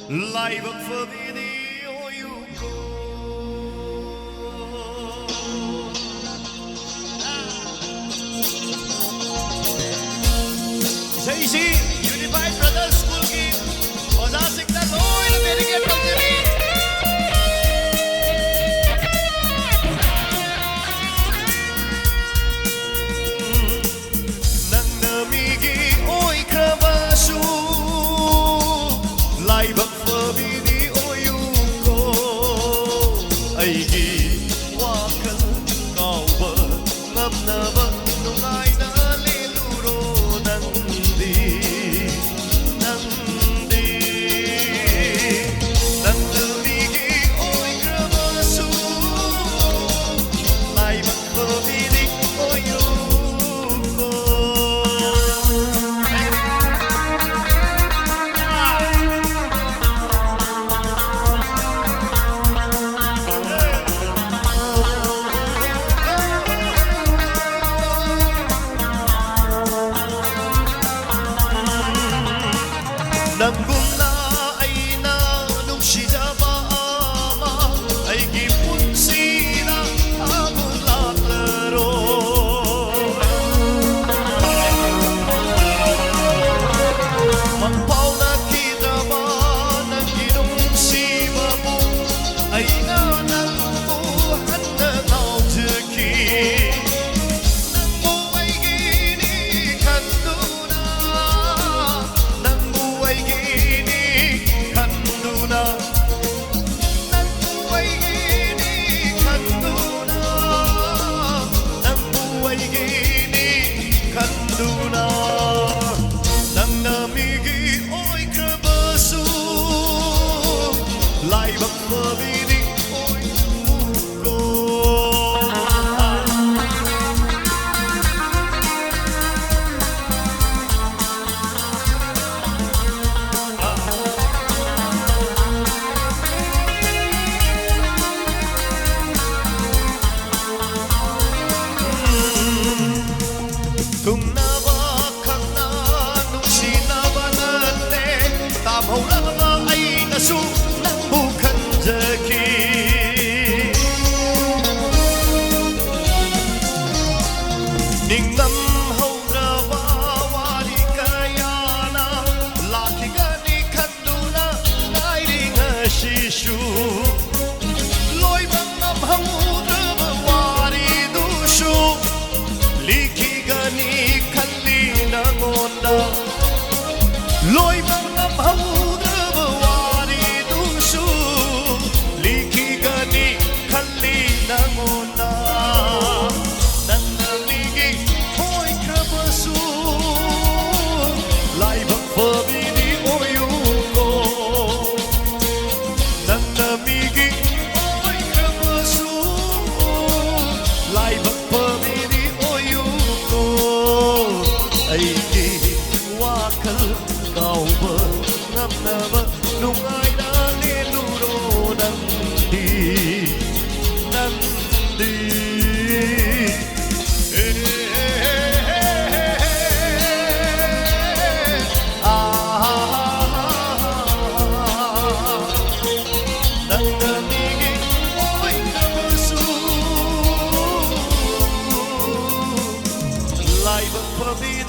Live for video you go. Say Unified Brothers School की मजा सीखता लो ये मेरे के पंजाबी नन्नमीगी ओई खबासु live for video you go aigi wakal kauba ngamnaba nungaina leluro nandi nandamigi oi kramasu live for video you go Nanguna ay na nung sinaba ama ay gipunsina ang laklaro Magpaw na kita ba ng ginungsiba mo ay nanangkuhan na nautaki Nang mo ay ginikan doon Nang buhay ginikan duna Nang buhay ginikan duna Nang buhay ginikan duna Nang namigi oy krabasu Live ang mabini oy muko Kung nawakak na nung sinabanan Tamaw na ba ay nasu ng bukan jaki Ning namhaw na ba wali kaya na Laki gani kanduna ay nga shishu Loy bang namhaw na ba wali dushu Liki gani kalli ng onda Loy mga mahuda bawari dusu Liki gani kalli ng onda Nang namigi hoy krabasu Live ang pabini o yuko Nang namigi hoy krabasu Live ang pabini ay di wakal kau ba ngamnaba nung ay naliluro nandi nandamigi oy kabasu live ang pabili